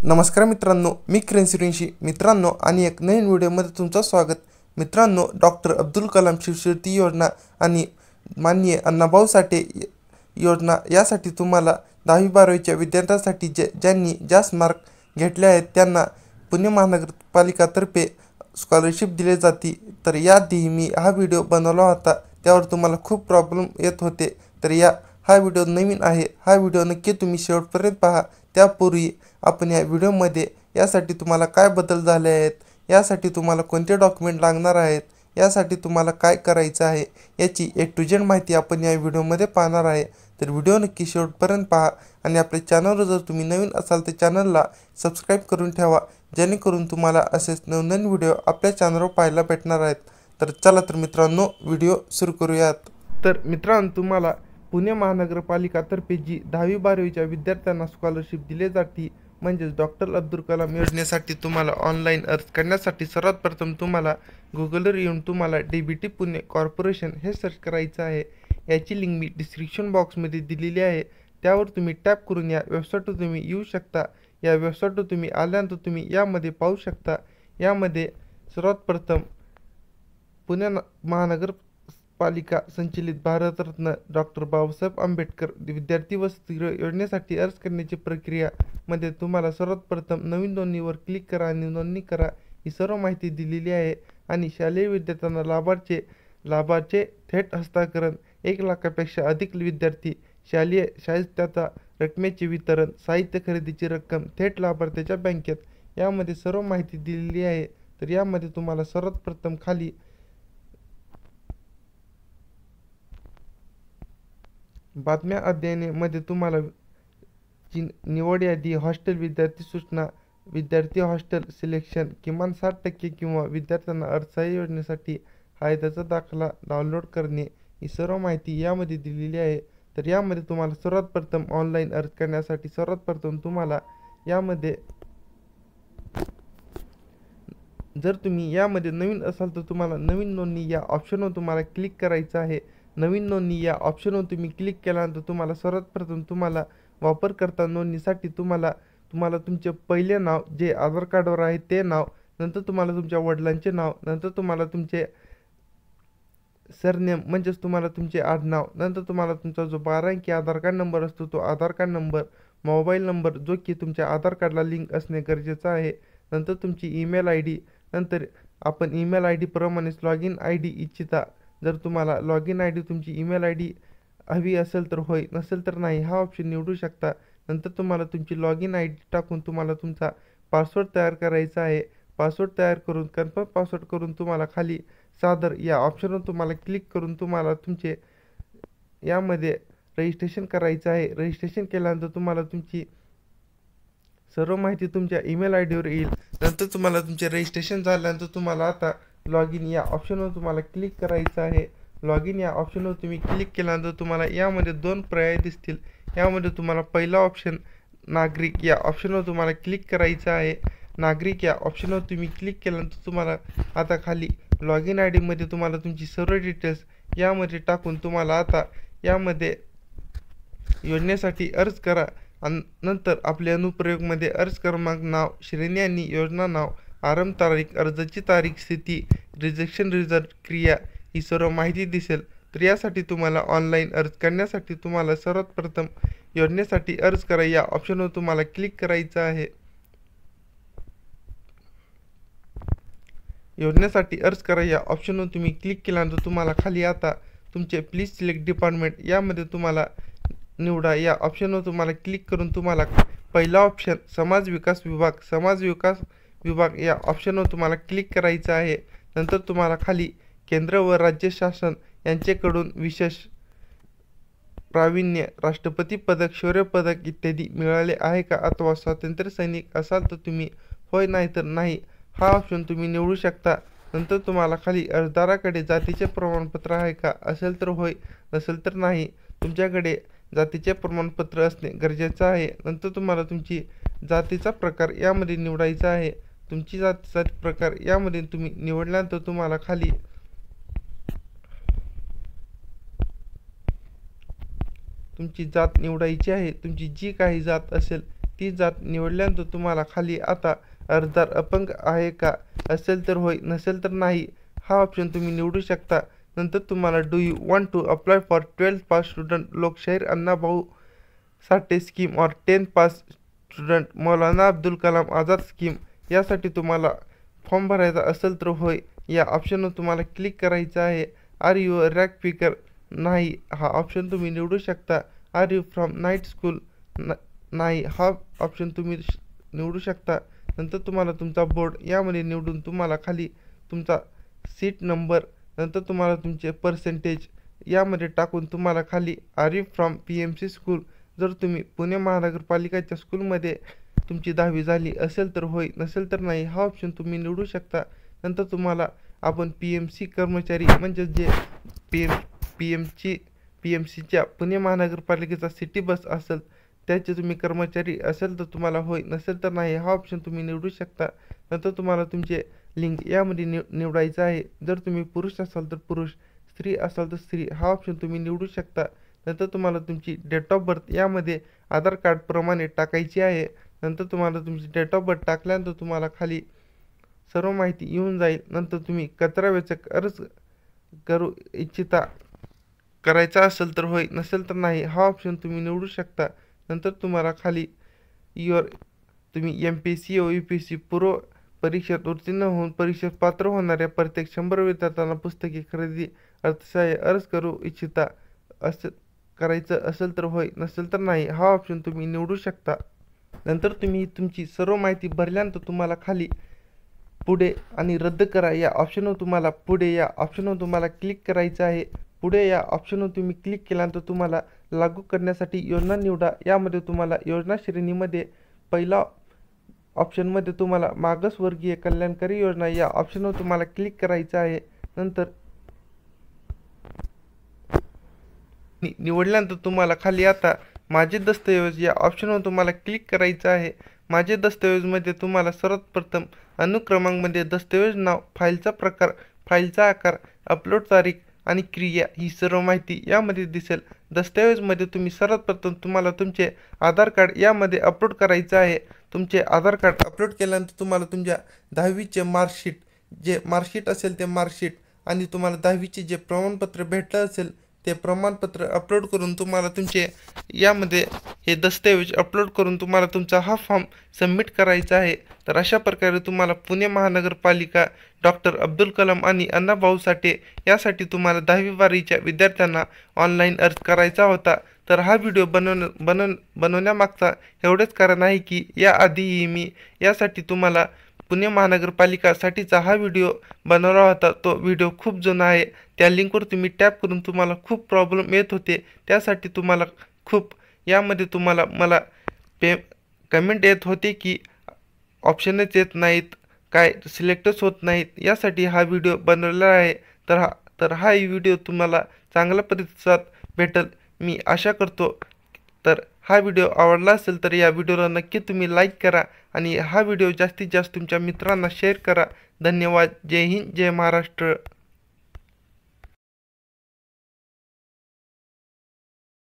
नमस्कार मित्रांनो, मी किरण सूर्यवंशी मित्रांनो आणि एक नवीन व्हिडिओमध्ये तुमचं स्वागत. मित्रांनो, डॉक्टर अब्दुल कलाम शिष्यवृत्ती योजना आणि माननीय अण्णाभाऊ साठे योजना यासाठी तुम्हाला 10वी-12वीच्या विद्यार्थ्यांसाठी ज्यांनी जास्त मार्क घेतले आहेत त्यांना पुणे महानगरपालिकातर्फे स्कॉलरशिप दिली जाते. तर याआधी मी हा व्हिडिओ बनवला होता, त्यावर तुम्हाला खूप प्रॉब्लेम येत होते. तर हा व्हिडिओ नवीन आहे. हा व्हिडिओ नक्की तुम्ही शेवटपर्यंत पहा. त्यापूर्वी आपण या व्हिडिओमध्ये यासाठी तुम्हाला काय बदल झाले आहेत, यासाठी तुम्हाला कोणते डॉक्युमेंट लागणार आहेत, यासाठी तुम्हाला काय करायचं आहे याची A to Z माहिती आपण या व्हिडिओमध्ये पाहणार आहे. तर व्हिडिओ नक्की शेवटपर्यंत पहा आणि आपल्या चॅनलवर जर तुम्ही नवीन असाल तर चॅनलला सबस्क्राईब करून ठेवा, जेणेकरून तुम्हाला असेच नवनवीन व्हिडिओ आपल्या चॅनलवर पाहायला भेटणार आहेत. तर चला तर मित्रांनो, व्हिडिओ सुरू करूयात. तर मित्रांनो, तुम्हाला पुणे महानगरपालिकातर्फे जी 10वी-12वीच्या विद्यार्थ्यांना स्कॉलरशिप दिली जाते म्हणजेच डॉक्टर अब्दुल कलाम योजनेसाठी तुम्हाला ऑनलाईन अर्ज करण्यासाठी सर्वात प्रथम तुम्हाला गुगलवर येऊन तुम्हाला DBT पुणे कॉर्पोरेशन हे सर्च करायचं आहे. याची लिंक मी डिस्क्रिप्शन बॉक्समध्ये दिलेली आहे. त्यावर तुम्ही टॅप करून या वेबसाईटवर तुम्ही येऊ शकता. या वेबसाईटवर तुम्ही आल्यानंतर तुम्ही यामध्ये पाहू शकता. यामध्ये सर्वात प्रथम पुणे महानगरपालिका संचलित भारतरत्न डॉक्टर बाबासाहेब आंबेडकर विद्यार्थी वसतिगृह योजनेसाठी अर्ज करण्याची प्रक्रिया मध्ये तुम्हाला सर्वात प्रथम नवीन नोंदणीवर क्लिक करा आणि नोंदणी करा ही सर्व माहिती दिलेली आहे. आणि शालेय विद्यार्थ्यांना लाभाचे थेट हस्तांतरण 1 लाखापेक्षा अधिक विद्यार्थी शालेय साहित्याच्या रकमेचे वितरण, साहित्य खरेदीची रक्कम थेट लाभार्थ्याच्या बँकेत यामध्ये सर्व माहिती दिलेली आहे. तर यामध्ये तुम्हाला सर्वात प्रथम खाली बातम्या अध्ययने मध्ये तुम्हाला निवड यादी, हॉस्टेल विद्यार्थी सूचना, विद्यार्थी हॉस्टेल सिलेक्शन, किमान 60% किंवा विद्यार्थ्यांना अर्थसहाय्य योजनेसाठी फायद्याचा दाखला डाउनलोड करणे ही सर्व माहिती यामध्ये दिलेली आहे. तर यामध्ये तुम्हाला सर्वात प्रथम ऑनलाईन अर्ज करण्यासाठी सर्वात प्रथम तुम्हाला यामध्ये जर तुम्ही यामध्ये नवीन असाल तर तुम्हाला नवीन नोंदणी या ऑप्शनवर तुम्हाला क्लिक करायचं आहे. नवीन नोंदणी या ऑप्शनवर तुम्ही क्लिक केल्यानंतर तुम्हाला सर्वात प्रथम तुम्हाला वापरकर्ता नोंदणीसाठी तुम्हाला तुमचे पहिले नाव जे आधार कार्डवर आहे ते नाव, नंतर तुम्हाला तुमच्या वडिलांचे नाव, नंतर तुम्हाला तुमचे सरनेम म्हणजेच तुम्हाला तुमचे आडनाव, नंतर तुम्हाला तुमचा जो 12 अंकी आधार कार्ड नंबर असतो तो आधार कार्ड नंबर, मोबाईल नंबर जो की तुमच्या आधार कार्डला लिंक असणे गरजेचं आहे, नंतर तुमची ईमेल ID, नंतर आपण ईमेल ID प्रमाणेच लॉगिन ID इच्छिता. जर तुम्हाला लॉगिन ID तुमची ईमेल ID हवी असेल तर होय, नसेल तर नाही हा ऑप्शन निवडू शकता. नंतर तुम्हाला तुमची लॉगिन ID टाकून तुम्हाला तुमचा पासवर्ड तयार करायचा आहे. पासवर्ड तयार करून कन्फर्म पासवर्ड करून तुम्हाला खाली सादर या ऑप्शनवर तुम्हाला क्लिक करून तुम्हाला तुमचे यामध्ये रजिस्ट्रेशन करायचं आहे. रजिस्ट्रेशन केल्यानंतर तुम्हाला तुमची सर्व माहिती तुमच्या ईमेल IDवर येईल. नंतर तुम्हाला तुमचे रजिस्ट्रेशन झाल्यानंतर तुम्हाला आता लॉगिन या ऑप्शनवर तुम्हाला क्लिक करायचं आहे. लॉगिन या ऑप्शनवर तुम्ही क्लिक केल्यानंतर तुम्हाला यामध्ये 2 पर्याय दिसतील. यामध्ये तुम्हाला पहिला ऑप्शन नागरिक या ऑप्शनवर तुम्हाला क्लिक करायचं आहे. नागरिक या ऑप्शनवर तुम्ही क्लिक केल्यानंतर तुम्हाला आता खाली लॉगिन ID मध्ये तुम्हाला तुमची सर्व डिटेल्स यामध्ये टाकून तुम्हाला आता यामध्ये योजनेसाठी अर्ज करा आणि नंतर आपल्या अनुप्रयोगमध्ये अर्ज क्रमांक, नाव, श्रेणी आणि योजना नाव, आरंभ तारीख, अर्जाची तारीख, स्थिती, रिजेक्शन रिझल्ट, क्रिया ही सर्व माहिती दिसेल. तर यासाठी तुम्हाला ऑनलाईन अर्ज करण्यासाठी तुम्हाला सर्वात प्रथम योजनेसाठी अर्ज करा या ऑप्शनवर तुम्हाला क्लिक करायचं आहे. योजनेसाठी अर्ज करा या ऑप्शनवर तुम्ही क्लिक केल्यानंतर तुम्हाला खाली आता तुमचे प्लीज सिलेक्ट डिपार्टमेंट यामध्ये तुम्हाला निवडा या ऑप्शनवर तुम्हाला क्लिक करून तुम्हाला पहिला ऑप्शन समाज विकास विभाग या ऑप्शनवर तुम्हाला क्लिक करायचं आहे. नंतर तुम्हाला खाली केंद्र व राज्य शासन यांच्याकडून विशेष प्रावीण्य, राष्ट्रपती पदक, शौर्य पदक इत्यादी मिळाले आहे का, अथवा स्वातंत्र्य सैनिक असाल तर तुम्ही होय, नाही तर नाही हा ऑप्शन तुम्ही निवडू शकता. नंतर तुम्हाला खाली अर्जदाराकडे जातीचे प्रमाणपत्र आहे का, असेल तर होय, नसेल तर नाही. तुमच्याकडे जातीचे प्रमाणपत्र असणे गरजेचं आहे. नंतर तुम्हाला तुमची जातीचा प्रकार यामध्ये निवडायचा आहे. तुमची जातीचा प्रकार यामध्ये तुम्ही निवडल्यानंतर तुम्हाला खाली तुमची जात निवडायची आहे. तुमची जी काही जात असेल ती जात निवडल्यानंतर तुम्हाला खाली आता अर्जदार अपंग आहे का, असेल तर होय, नसेल तर नाही हा ऑप्शन तुम्ही निवडू शकता. नंतर तुम्हाला do you want to apply for 12th pass student Lokshahir Annabhau Sathe scheme और 10th pass student Maulana Abdul Kalam Azad scheme यासाठी तुम्हाला फॉर्म भरायचा असेल तर होय या ऑप्शनवर तुम्हाला क्लिक करायचं आहे. आर यू रॅक पिकर नाही हा ऑप्शन तुम्ही निवडू शकता. Are you from night school नाही हा ऑप्शन तुम्ही निवडू शकता. नंतर तुम्हाला तुमचा बोर्ड यामध्ये निवडून तुम्हाला खाली तुमचा सीट नंबर, नंतर तुम्हाला तुमचे पर्सेंटेज यामध्ये टाकून तुम्हाला खाली are you from PMC school, जर तुम्ही पुणे महानगरपालिकेच्या स्कूलमध्ये तुमची 10वी झाली असेल तर होय, नसेल तर नाही हा ऑप्शन तुम्ही निवडू शकता. नंतर तुम्हाला आपण PMC कर्मचारी म्हणजे जे PMCच्या पुणे महानगरपालिकेचा सिटी बस असेल त्याचे तुम्ही कर्मचारी असेल तर तुम्हाला होय, नसेल तर नाही हा ऑप्शन तुम्ही निवडू शकता. नंतर तुम्हाला तुमचे लिंग यामध्ये निवडायचं आहे. जर तुम्ही पुरुष असाल तर पुरुष, स्त्री असाल तर स्त्री हा ऑप्शन तुम्ही निवडू शकता. नंतर तुम्हाला तुमची डेट ऑफ बर्थ यामध्ये आधार कार्डप्रमाणे टाकायची आहे. नंतर तुम्हाला तुमची डेट ऑफ बर्थ टाकल्यानंतर तुम्हाला खाली सर्व माहिती येऊन जाईल. नंतर तुम्ही कचरा वेचक अर्ज करू इच्छिता करायचा असेल तर होय, नसेल तर नाही हा ऑप्शन तुम्ही निवडू शकता. नंतर तुम्हाला खाली तुम्ही MPSC व UPSC पूर्व परीक्षेत उत्तीर्ण होऊन परीक्षेत पात्र होणाऱ्या प्रत्येक 100 विद्यार्थ्यांना पुस्तके खरेदी अर्थसहाय्य अर्ज करू इच्छिता करायचं असेल तर होय, नसेल तर नाही हा ऑप्शन तुम्ही निवडू शकता. नंतर तुम्ही तुमची सर्व माहिती भरल्यानंतर तुम्हाला खाली पुढे आणि रद्द करा या ऑप्शनवर तुम्हाला क्लिक करायचं आहे. पुढे या ऑप्शनवर तुम्ही क्लिक केल्यानंतर तुम्हाला लागू करण्यासाठी योजना निवडा. यामध्ये तुम्हाला योजना श्रेणीमध्ये पहिला ऑप्शनमध्ये तुम्हाला मागासवर्गीय कल्याणकारी योजना या ऑप्शनवर तुम्हाला क्लिक करायचं आहे. नंतर निवडल्यानंतर तुम्हाला खाली आता माझे दस्तऐवज या ऑप्शनवर तुम्हाला क्लिक करायचं आहे. माझे दस्तऐवजमध्ये तुम्हाला सर्वात प्रथम अनुक्रमांकमध्ये दस्तऐवज नाव, फाईलचा प्रकार, फाईलचा आकार, अपलोड तारीख आणि क्रिया ही सर्व माहिती यामध्ये दिसेल. दस्तऐवजमध्ये तुम्ही सर्वात प्रथम तुम्हाला तुमचे आधार कार्ड यामध्ये अपलोड करायचं आहे. तुमचे आधार कार्ड अपलोड केल्यानंतर तुम्हाला तुमच्या 10वीचे मार्कशीट, जे मार्कशीट असेल ते मार्कशीट आणि तुम्हाला 10वीचे जे प्रमाणपत्र भेटलं असेल ते प्रमाणपत्र अपलोड करून तुम्हाला तुमचे यामध्ये हे दस्तऐवज अपलोड करून तुम्हाला तुमचा हा फॉर्म सबमिट करायचा आहे. तर अशा प्रकारे तुम्हाला पुणे महानगरपालिका डॉक्टर अब्दुल कलाम आणि अण्णाभाऊ साठे यासाठी तुम्हाला 10वी-12वीच्या विद्यार्थ्यांना ऑनलाईन अर्ज करायचा होता. तर हा व्हिडिओ बनवण्यामागचा एवढेच कारण आहे की याआधीही मी यासाठी तुम्हाला पुणे महानगरपालिकासाठीचा हा व्हिडिओ बनवला होता. तो व्हिडिओ खूप जुना आहे. त्या लिंकवर तुम्ही टॅप करून तुम्हाला खूप प्रॉब्लेम येत होते. त्यासाठी तुम्हाला यामध्ये तुम्हाला मला कमेंट येत होते की ऑप्शनच येत नाहीत, काय सिलेक्टच होत नाहीत. यासाठी हा व्हिडिओ बनवलेला आहे. तर हा व्हिडिओ तुम्हाला चांगला प्रतिसाद भेटेल मी आशा करतो. तर हा व्हिडिओ आवडला असेल तर या व्हिडिओला नक्की तुम्ही लाईक करा आणि हा व्हिडिओ जास्तीत जास्त तुमच्या मित्रांना शेअर करा. धन्यवाद. जय हिंद, जय महाराष्ट्र.